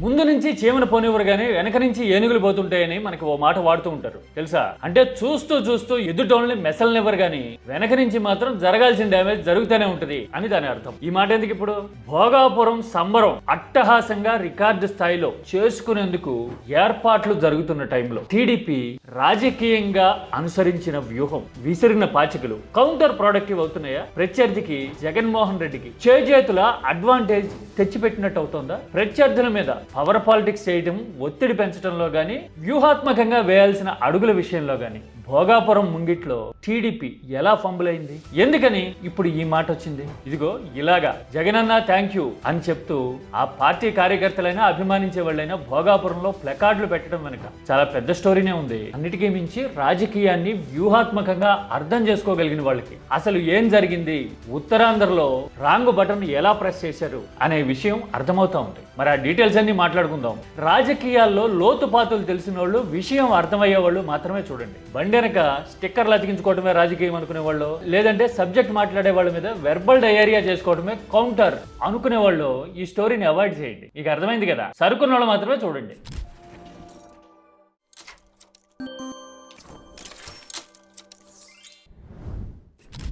ముందు నుంచి చీమను పోనివ్వరు గానీ వెనక నుంచి ఏనుగులు పోతుంటాయని మనకి ఓ మాట వాడుతూ ఉంటారు తెలుసా. అంటే చూస్తూ చూస్తూ ఎదుటోళ్ళని మెసలనివ్వరు గానీ వెనక నుంచి మాత్రం జరగాల్సిన డ్యామేజ్ జరుగుతూనే ఉంటది అని దాని అర్థం. ఈ మాట ఎందుకు ఇప్పుడు? భోగాపురం సంబరం అట్టహాసంగా రికార్డు స్థాయిలో చేసుకునేందుకు ఏర్పాట్లు జరుగుతున్న టైంలో టీడీపీ రాజకీయంగా అనుసరించిన వ్యూహం, విసిరిన పాచికలు కౌంటర్ ప్రొడక్టివ్ అవుతున్నాయా? ప్రత్యర్థికి జగన్మోహన్ రెడ్డికి చేజేతుల అడ్వాంటేజ్ తెచ్చిపెట్టినట్టు అవుతోందా? ప్రత్యర్థుల మీద పవర్ పాలిటిక్స్ చేయడం, ఒత్తిడి పెంచడంలో గానీ, వ్యూహాత్మకంగా వేయాల్సిన అడుగుల విషయంలో గానీ భోగాపురం ముంగిట్లో టీడీపీ ఎలా ఫంబుల్ అయింది? ఎందుకని ఇప్పుడు ఈ మాట వచ్చింది? ఇదిగో ఇలాగా జగనన్న థ్యాంక్ యూ అని చెప్తూ ఆ పార్టీ కార్యకర్తలైనా అభిమానించే వాళ్ళైనా భోగాపురంలో ప్లకార్డులు పెట్టడం వెనుక చాలా పెద్ద స్టోరీనే ఉంది. అన్నిటికీ మించి రాజకీయాన్ని వ్యూహాత్మకంగా అర్థం చేసుకోగలిగిన వాళ్ళకి అసలు ఏం జరిగింది, ఉత్తరాంధ్రలో రాంగ్ బటన్ ఎలా ప్రెస్ చేశారు అనే విషయం అర్థమవుతా ఉంది. మరి ఆ డీటెయిల్స్ అన్ని మాట్లాడుకుందాం. రాజకీయాల్లో లోతుపాతులు తెలిసిన వాళ్ళు, విషయం అర్థమయ్యే వాళ్ళు మాత్రమే చూడండి. బండి వెనక స్టిక్కర్లు అతికించుకోవడమే రాజకీయం అనుకునే వాళ్ళు, లేదంటే సబ్జెక్ట్ మాట్లాడే వాళ్ళ మీద వెర్బల్ డయేరియా చేసుకోవడమే కౌంటర్ అనుకునే వాళ్ళు ఈ స్టోరీని అవాయిడ్ చేయండి. మీకు అర్థమైంది కదా? సరుకున్న వాళ్ళు మాత్రమే చూడండి.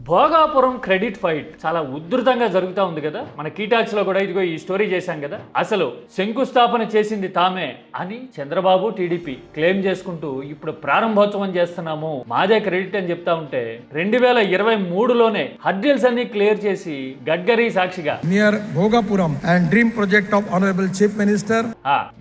భోగాపురం క్రెడిట్ ఫైట్ చాలా ఉధృతంగా జరుగుతూ ఉంది కదా. మన కీటాక్స్ లో కూడా ఇదిగో ఈ స్టోరీ చేశాం కదా. అసలు శంకుస్థాపన చేసింది తామే అని చంద్రబాబు టీడీపీ క్లెయిమ్ చేసుకుంటూ ఇప్పుడు ప్రారంభోత్సవం చేస్తున్నాము, మాదే క్రెడిట్ అని చెప్తా ఉంటే 2023లోనే హర్డిల్స్ అన్ని క్లియర్ చేసి గడ్కరీ సాక్షిగా near Bhogapuram and dream project of honourable chief minister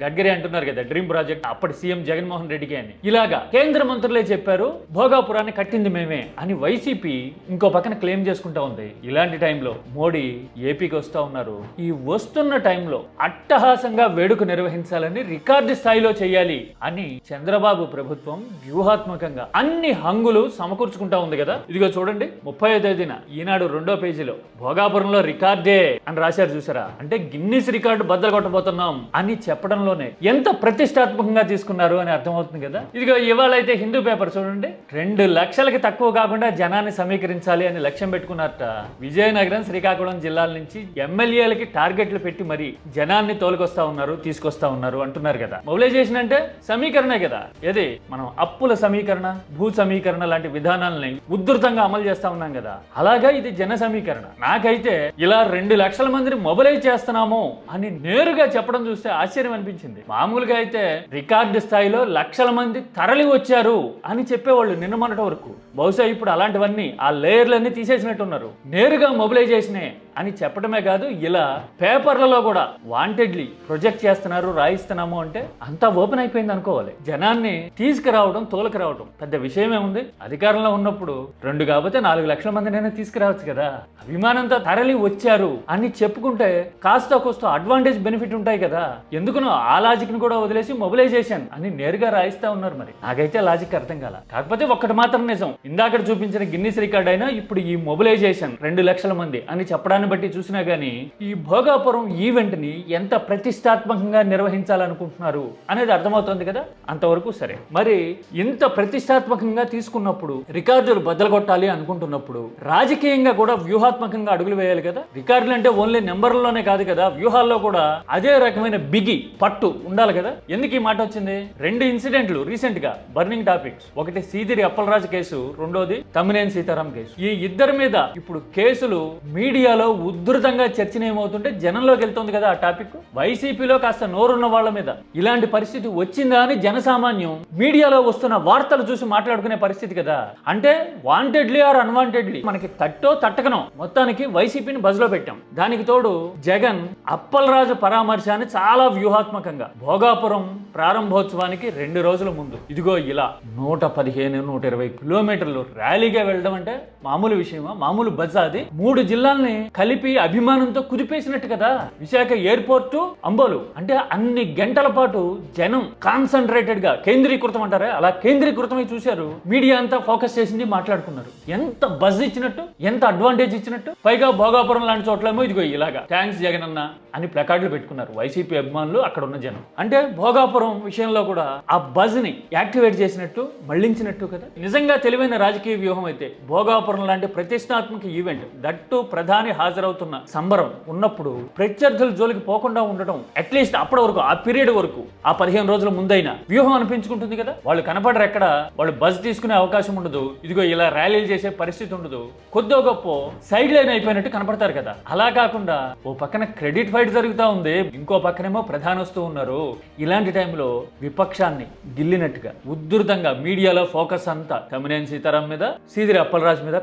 Gadkari అంటున్నారు కదా డ్రీమ్ ప్రాజెక్ట్ అప్పటి సీఎం జగన్మోహన్ రెడ్డికి అని. ఇలాగా కేంద్ర మంత్రులే చెప్పారు భోగాపురాన్ని కట్టింది మేమే అని వైసీపీ ఇంకో పక్కన క్లెయిమ్ చేసుకుంటా ఉంది. ఇలాంటి టైంలో మోడీ ఏపీకి వస్తా ఉన్నారు. ఈ వస్తున్న టైంలో అట్టహాసంగా వేడుక నిర్వహించాలని, రికార్డు స్థాయిలో చేయాలి అని చంద్రబాబు ప్రభుత్వం వ్యూహాత్మకంగా అన్ని హంగులు సమకూర్చుకుంటా ఉంది కదా. ఇదిగో చూడండి 30వ తేదీన ఈనాడు 2వ పేజీలో భోగాపురంలో రికార్డే అని రాశారు చూసారా. అంటే గిన్నిస్ రికార్డు బద్దలు కొట్టబోతున్నాం అని చెప్పడంలోనే ఎంత ప్రతిష్టాత్మకంగా తీసుకున్నారు అని అర్థమవుతుంది కదా. ఇదిగో ఇవాళ అయితే హిందూ పేపర్ చూడండి, 2 లక్షలకి తక్కువ కాకుండా జనాన్ని సమీకరించాలి అని లక్ష్యం పెట్టుకున్నారట. విజయనగరం, శ్రీకాకుళం జిల్లాల నుంచి ఎమ్మెల్యేలకి టార్గెట్లు పెట్టి మరి జనాన్ని తోలుకొస్తా ఉన్నారు, తీసుకొస్తా ఉన్నారు అంటున్నారు కదా. మొబిలైజేషన్ అంటే సమీకరణే కదా. ఏది మనం అప్పుల సమీకరణ, భూ సమీకరణ లాంటి విధానాలని ఉధృతంగా అమలు చేస్తా ఉన్నాం కదా. అలాగా ఇది జన సమీకరణ. నాకైతే ఇలా 2 లక్షల మందిని మొబిలైజ్ చేస్తున్నాము అని నేరుగా చెప్పడం చూస్తే ఆశ్చర్యం అనిపించింది. మామూలుగా అయితే రికార్డు స్థాయిలో లక్షల మంది తరలి వచ్చారు అని చెప్పేవాళ్ళు నిన్న మొన్నటి వరకు. బహుశా ఇప్పుడు అలాంటివన్నీ ఆ లేయర్లన్నీ తీసేసినట్టున్నారు. నేరుగా మొబిలైజేషనే అని చెప్పడమే కాదు, ఇలా పేపర్లలో కూడా వాంటెడ్లీ ప్రొజెక్ట్ చేస్తున్నారు, రాయిస్తున్నాము అంటే అంతా ఓపెన్ అయిపోయింది అనుకోవాలి. జనాన్ని తీసుకురావడం, తోలుకురావడం పెద్ద విషయమే ఉంది. అధికారంలో ఉన్నప్పుడు 2 కాకపోతే 4 లక్షల మందినైనా తీసుకురావచ్చు కదా. అభిమానంతో తరలి వచ్చారు అని చెప్పుకుంటే కాస్త కోస్త అడ్వాంటేజ్ బెనిఫిట్ ఉంటాయి కదా. ఎందుకునో ఆ లాజిక్ ని కూడా వదిలేసి మొబిలైజేషన్ అని నేరుగా రాయిస్తా ఉన్నారు. మరి నాకైతే లాజిక్ అర్థం కాల. కాకపోతే ఒక్కటి మాత్రం నిజం, ఇందాక చూపించిన గిన్నిస్ రికార్డ్ అయినా ఇప్పుడు ఈ మొబిలైజేషన్ 2 లక్షల మంది అని చెప్పడానికి బట్టి చూసినా గానీ ఈ భోగాపురం ఈవెంట్ ని ఎంత ప్రతిష్టాత్మకంగా నిర్వహించాలనుకుంటున్నారు అనేది అర్థమవుతుంది కదా. అంతవరకు సరే. మరి ఇంత ప్రతిష్టాత్మకంగా తీసుకున్నప్పుడు, రికార్డులు బద్దలు కొట్టాలి అనుకుంటున్నప్పుడు రాజకీయంగా కూడా వ్యూహాత్మకంగా అడుగులు వేయాలి కదా. రికార్డులు అంటే ఓన్లీ నెంబర్లలోనే కాదు కదా, వ్యూహాల్లో కూడా అదే రకమైన బిగి పట్టు ఉండాలి కదా. ఎందుకు ఈ మాట వచ్చింది? 2 ఇన్సిడెంట్లు రీసెంట్ గా బర్నింగ్ టాపిక్స్. ఒకటి సీదిరి అప్పలరాజు కేసు, రెండోది తమ్మినేని సీతారాం కేసు. ఈ ఇద్దరి మీద ఇప్పుడు కేసులు మీడియాలో ఉధృతంగా చర్చనేమవుతుంటే జనంలోకి వెళ్తుంది కదా ఆ టాపిక్. వైసీపీలో కాస్త నోరున్న వాళ్ళ మీద ఇలాంటి పరిస్థితి వచ్చిందా అని జనసామాన్యం మీడియాలో వస్తున్న వార్తలు చూసి మాట్లాడుకునే పరిస్థితి కదా. అంటే వాంటెడ్లీ ఆర్ అన్వాంటెడ్లీ మనకి తట్టో తట్టకనో మొత్తానికి వైసీపీని బజ్లో పెట్టాం. దానికి తోడు జగన్ అప్పలరాజు పరామర్శాన్ని చాలా వ్యూహాత్మకంగా భోగాపురం ప్రారంభోత్సవానికి 2 రోజుల ముందు ఇదిగో ఇలా 115-120 కిలోమీటర్లు ర్యాలీగా వెళ్ళడం అంటే మామూలు విషయమా? మామూలు బజ్ అది. 3 జిల్లాల్ని కలిపి అభిమానంతో కుదిపేసినట్టు కదా. విశాఖ ఎయిర్పోర్టు, అంబోలు అంటే అన్ని గంటల పాటు జనం కాన్సన్ట్రేటెడ్ గా కేంద్రీకృతం అంటారా, అలా కేంద్రీకృతమై చూశారు. మీడియా అంతా ఫోకస్ చేసింది, మాట్లాడుకున్నారు. ఎంత బజ్ ఇచ్చినట్టు, ఎంత అడ్వాంటేజ్ ఇచ్చినట్టు. పైగా భోగాపురం లాంటి చోట్లేమో ఇదిగో ఇలాగా థ్యాంక్స్ జగన్ అన్న అని ప్లకార్డులు పెట్టుకున్నారు వైసీపీ అభిమానులు, అక్కడ ఉన్న జనం. అంటే భోగాపురం విషయంలో కూడా ఆ బజ్ ని యాక్టివేట్ చేసినట్టు, మళ్లించినట్టు కదా. నిజంగా తెలివైన రాజకీయ వ్యూహం అయితే భోగాపురం లాంటి ప్రతిష్టాత్మక ఈవెంట్, దట్టు ప్రధాని హాజరవుతున్న సంబరం ఉన్నప్పుడు ప్రత్యర్థుల జోలికి పోకుండా ఉండడం, అట్లీస్ట్ అప్పటి వరకు, ఆ పీరియడ్ వరకు, ఆ 15 రోజుల ముందైనా వ్యూహం అనిపించుకుంటుంది కదా. వాళ్ళు కనపడరు ఎక్కడ, వాళ్ళు బజ్ తీసుకునే అవకాశం ఉండదు, ఇదిగో ఇలా ర్యాలీలు చేసే పరిస్థితి ఉండదు, కొద్దో గొప్ప సైడ్ లైన్ అయిపోయినట్టు కనపడతారు కదా. అలా కాకుండా ఓ పక్కన క్రెడిట్ ఫైట్ జరుగుతూ ఉంది, ఇంకో పక్కనేమో ప్రధాని వస్తూ ఉన్నారు. ఇలాంటి టైంలో విపక్షాన్ని గిల్లినట్టుగా ఉధృతంగా మీడియాలో ఫోకస్ అంతా తమ్మినేని సీతారాం మీద, సీదిరి అప్పలరాజు మీద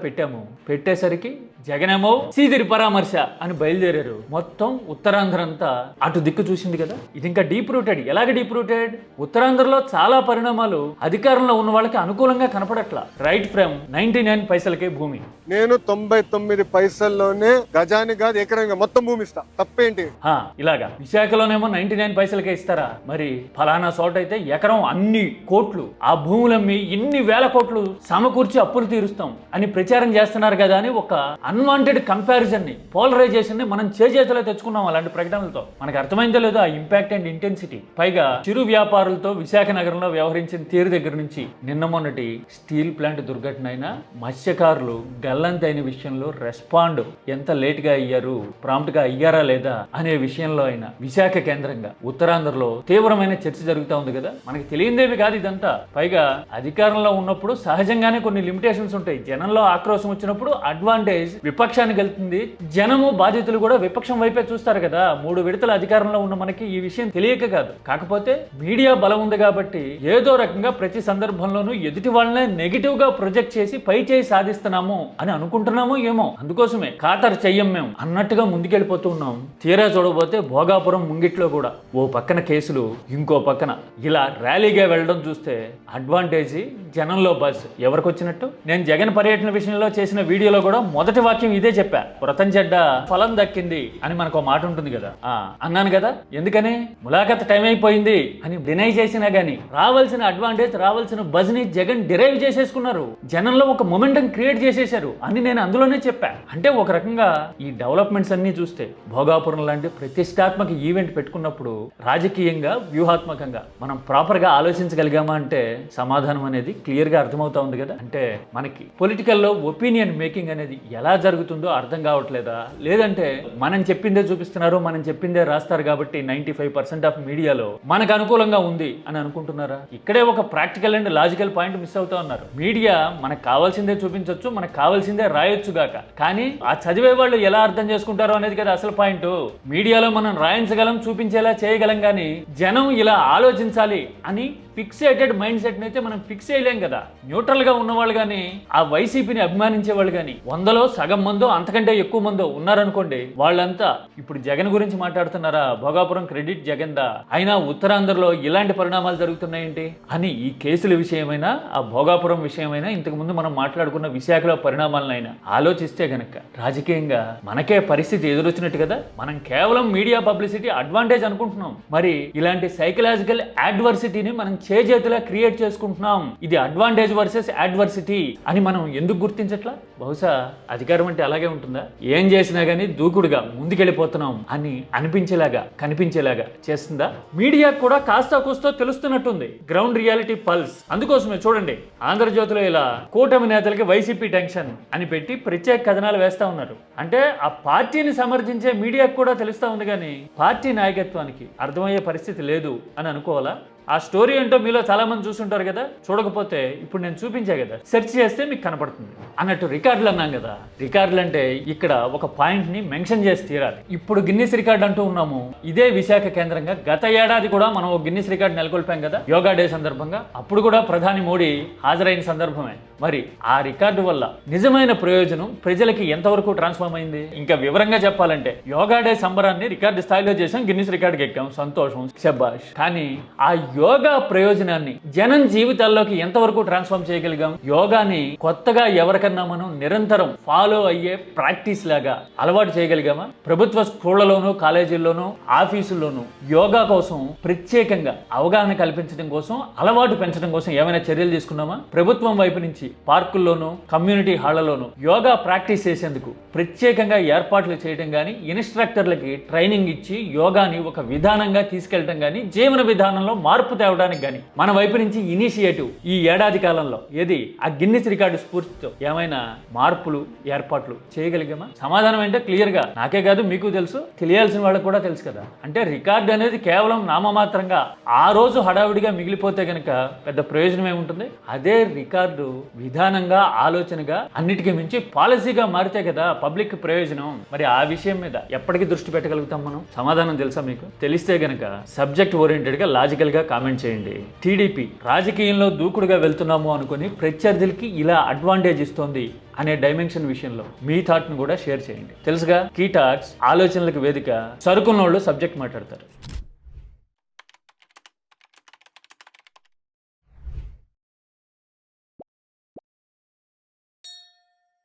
పెట్టేసరికి జగనేమో సీదిరి పరామర్శ అని బయలుదేరారు. మొత్తం ఉత్తరాంధ్ర అంతా అటు దిక్కు చూసింది కదా. ఇది ఇంకా డీప్ రూటెడ్. ఎలాగ డీప్ రూటెడ్? ఉత్తరాంధ్రలో చాలా పరిణామాలు అధికారంలో ఉన్న వాళ్ళకి అనుకూలంగా కనపడట్లా. రైట్ ఫ్రమ్ 99 పైసలకే భూమి, నేను 99 పైసల్లోనే గజాని కాదు ఎకరంగా మొత్తం భూమి ఇస్తా, తప్పేంటి? ఇలాగా విశాఖలోనేమో 99 పైసలకే ఇస్తారా? మరి ఫలానా చోట అయితే ఎకరం అన్ని కోట్లు, ఆ భూములమ్మి ఇన్ని వేల కోట్లు సమకూర్చి అప్పులు తీరుస్తాం అని ప్రచారం చేస్తున్నారు కదా అని ఒక అన్వాంటెడ్ కంపారిజన్ ని, పోలరైజేషన్ ని మనం చేతిలో తెచ్చుకున్నాం అలాంటి ప్రకటనలతో. మనకు అర్థమైందో లేదో ఆ ఇంపాక్ట్ అండ్ ఇంటెన్సిటీ. పైగా చిరు వ్యాపారులతో విశాఖ నగరంలో వ్యవహరించిన తీరు దగ్గర నుంచి నిన్న మొన్నటి స్టీల్ ప్లాంట్ దుర్ఘటన అయినా, మత్స్యకారులు గల్లంతైన విషయంలో రెస్పాండ్ ఎంత లేట్ గా అయ్యారు, ప్రాంప్ట్ గా అయ్యారా లేదా అనే విషయంలో అయినా విశాఖ కేంద్రంగా ఉత్తరాంధ్రలో తీవ్రమైన చర్చ జరుగుతూ ఉంది కదా. మనకి తెలియదేవి కాదు ఇదంతా. పైగా అధికారంలో ఉన్నప్పుడు సహజంగానే కొన్ని లిమిటేషన్స్ ఉంటాయి. జనంలో ఆక్రోశం వచ్చినప్పుడు అడ్వాంటేజ్ విపక్షానికి వెళ్తుంది. జనము బాధితులు కూడా విపక్షం వైపే చూస్తారు కదా. 3 విడతల అధికారంలో ఉన్న మనకి ఈ విషయం తెలియక కాదు. కాకపోతే మీడియా బలం ఉంది కాబట్టి ఏదో రకంగా ప్రతి సందర్భంలోనూ ఎదుటి వాళ్ళనే నెగిటివ్ గా ప్రొజెక్ట్ చేసి పై చేయి సాధిస్తున్నాము అని అనుకుంటున్నామో ఏమో. అందుకోసమే ఖాతరు చెయ్యం మేము అన్నట్టుగా ముందుకెళ్ళిపోతూ ఉన్నాం. తీరా చూడబోతే భోగాపురం ముంగిట్లో కూడా ఓ పక్కన కేసులు, ఇంకో పక్కన ఇలా ర్యాలీగా వెళ్ళడం చూస్తే అడ్వాంటేజ్ జనంలో బస్ ఎవరికి వచ్చినట్టు. నేను జగన్ పర్యటన విషయంలో చేసిన వీడియోలో కూడా మొదటి వాక్యం ఇదే చెప్పా, వ్రతం చెడ్డ ఫలం దక్కింది అని మనకు మాట ఉంటుంది కదా. అన్నాను కదా. ఎందుకని? ములాఖత్ టైం అయిపోయింది అని డినై చేసినా గానీ రావాల్సిన అడ్వాంటేజ్, రావాల్సిన బజ్ ని జగన్ డిరైవ్ చేసేసుకున్నారు. జనంలో ఒక మొమెంటం క్రియేట్ చేసేశారు అని నేను అందులోనే చెప్పా. అంటే ఒక రకంగా ఈ డెవలప్మెంట్స్ అన్ని చూస్తే భోగాపురం లాంటి ప్రతిష్టాత్మక ఈవెంట్ పెట్టుకున్నప్పుడు రాజకీయంగా, వ్యూహాత్మకంగా మనం ప్రాపర్ గా ఆలోచించగలిగామా అంటే సమాధానం అనేది క్లియర్ గా అర్థమవుతా ఉంది కదా. అంటే మనకి పొలిటికల్లో ఒపీనియన్ మేకింగ్ అనేది ఎలా జరుగుతుందో అర్థం కావట్లేదా, లేదంటే మనం చెప్పిందే చూపిస్తున్నారు, మనం చెప్పిందే రాస్తారు కాబట్టి 95% ఆఫ్ మీడియాలో మనకు అనుకూలంగా ఉంది అని అనుకుంటున్నారా? ఇక్కడే ఒక practical and logical point miss అవుతా ఉన్నారు. మీడియా మనకు కావాల్సిందే చూపించవచ్చు, మనకు కావాల్సిందే రాయొచ్చు గాక, కానీ ఆ చదివే వాళ్ళు ఎలా అర్థం చేసుకుంటారో అనేది కదా అసలు పాయింట్. మీడియాలో మనం రాయించగలం, చూపించేలా చేయగలం, కానీ జనం ఇలా ఆలోచించాలి అని ఫిక్సేటెడ్ మైండ్ సెట్ అయితే మనం ఫిక్స్ చేయలేం కదా. న్యూట్రల్ గా ఉన్నవాళ్ళు కానీ, ఆ వైసీపీని అభిమానించే వాళ్ళు కానీ 100లో సగం మందో అంతకంటే ఎక్కువ మందో ఉన్నారనుకోండి, వాళ్ళంతా ఇప్పుడు జగన్ గురించి మాట్లాడుతున్నారా, భోగాపురం క్రెడిట్ జగన్ దా, అయినా ఉత్తరాంధ్రలో ఇలాంటి పరిణామాలు జరుగుతున్నాయేంటి అని ఈ కేసుల విషయమైనా, ఆ భోగాపురం విషయమైనా, ఇంతకు ముందు మనం మాట్లాడుకున్న విశాఖలో పరిణామాలనైనా ఆలోచిస్తే గనక రాజకీయంగా మనకే పరిస్థితి ఎదురొచ్చినట్టు కదా. మనం కేవలం మీడియా పబ్లిసిటీ అడ్వాంటేజ్ అనుకుంటున్నాం, మరి ఇలాంటి సైకలాజికల్ అడ్వర్సిటీని మనం చేజేతులా క్రియేట్ చేసుకుంటున్నాం. ఇది అడ్వాంటేజ్ వర్సెస్ అడ్వర్సిటీ అని మనం ఎందుకు గుర్తించట్లా? బహుశా అధికారం అంటే అలాగే ఉంటుందా? ఏం చేసినా గానీ దూకుడుగా ముందుకెళ్ళిపోతున్నాం అని అనిపించేలాగా, కనిపించేలాగా చేస్తుందా? మీడియా కూడా కాస్త కూస్తో తెలుస్తున్నట్టుంది గ్రౌండ్ రియాలిటీ పల్స్. అందుకోసమే చూడండి, ఆంధ్రజ్యోతిలో ఇలా కూటమి నేతలకి వైసీపీ టెన్షన్ అని పెట్టి ప్రత్యేక కథనాలు వేస్తా ఉన్నారు. అంటే ఆ పార్టీని సమర్థించే మీడియాకు కూడా తెలుస్తా ఉంది, కానీ పార్టీ నాయకత్వానికి అర్థమయ్యే పరిస్థితి లేదు అని అనుకోవాలా? ఆ స్టోరీ ఏంటో మీలో చాలా మంది చూస్తుంటారు కదా. చూడకపోతే ఇప్పుడు నేను చూపించా కదా, సెర్చ్ చేస్తే మీకు కనపడుతుంది అన్నట్టు. రికార్డులు అన్నాం కదా, రికార్డులు అంటే ఇక్కడ ఒక పాయింట్ ని మెన్షన్ చేసి తీరాలి. ఇప్పుడు గిన్నిస్ రికార్డు అంటూ ఉన్నాము. ఇదే విశాఖ కేంద్రంగా గత ఏడాది కూడా మనం ఒక గిన్నిస్ రికార్డు నెలకొల్పాం కదా యోగా డే సందర్భంగా. అప్పుడు కూడా ప్రధాని మోడీ హాజరైన సందర్భమే. మరి ఆ రికార్డు వల్ల నిజమైన ప్రయోజనం ప్రజలకి ఎంతవరకు ట్రాన్స్ఫార్మ్ అయింది? ఇంకా వివరంగా చెప్పాలంటే యోగా డే సంబరాన్ని రికార్డు స్థాయిలో చేసాం, గిన్నిస్ రికార్డుకి ఎక్కాం, సంతోషం, శబాష్. కానీ ఆ యోగా ప్రయోజనాన్ని జనం జీవితాల్లోకి ఎంతవరకు ట్రాన్స్ఫార్మ్ చేయగలిగాం? యోగాని కొత్తగా ఎవరికన్నా మనం నిరంతరం ఫాలో అయ్యే ప్రాక్టీస్ లాగా అలవాటు చేయగలిగామా? ప్రభుత్వ స్కూళ్లలోనూ, కాలేజీల్లోనూ, ఆఫీసుల్లోనూ యోగా కోసం ప్రత్యేకంగా అవగాహన కల్పించడం కోసం, అలవాటు పెంచడం కోసం ఏమైనా చర్యలు తీసుకున్నామా? ప్రభుత్వం వైపు నుంచి పార్కుల్లోనూ, కమ్యూనిటీ హాళ్లలోనూ యోగా ప్రాక్టీస్ చేసేందుకు ప్రత్యేకంగా ఏర్పాట్లు చేయడం కానీ, ఇన్స్ట్రక్టర్లకి ట్రైనింగ్ ఇచ్చి యోగాని ఒక విధానంగా తీసుకెళ్లడం కానీ, జీవన విధానంలో మార్పు మార్పు తేవడానికి కానీ మన వైపు నుంచి ఇనిషియేటివ్ ఈ ఏడాది కాలంలో ఏది ఆ గిన్నిస్ రికార్డు స్ఫూర్తితో ఏమైనా మార్పులు ఏర్పాట్లు చేయగలిగామా? సమాధానం అంటే క్లియర్గా నాకే కాదు మీకు తెలుసు, తెలియాల్సిన వాళ్ళకు కూడా తెలుసు కదా. అంటే రికార్డు అనేది కేవలం నామమాత్రంగా ఆ రోజు హడావిడిగా మిగిలిపోతే గనక పెద్ద ప్రయోజనం ఏముంటుంది? అదే రికార్డు విధానంగా ఆలోచనగా అన్నిటికీ మించి పాలసీగా మారితే కదా పబ్లిక్ ప్రయోజనం. మరి ఆ విషయం మీద ఎప్పటికీ దృష్టి పెట్టగలుగుతాం మనం? సమాధానం తెలుసా మీకు? తెలిస్తే గనక సబ్జెక్ట్ ఓరియంటెడ్ గా లాజికల్ గా కామెంట్ చేయండి. టీడీపీ రాజకీయంలో దూకుడుగా వెళ్తున్నాము అనుకుని ప్రత్యర్థులకి ఇలా అడ్వాంటేజ్ ఇస్తోంది అనే డైమెన్షన్ విషయంలో మీ థాట్ ను కూడా షేర్ చేయండి. తెలుసుగా, కీ టాక్స్ ఆలోచనలకు వేదిక. సరుకున్నోళ్ళు సబ్జెక్ట్ మాట్లాడతారు.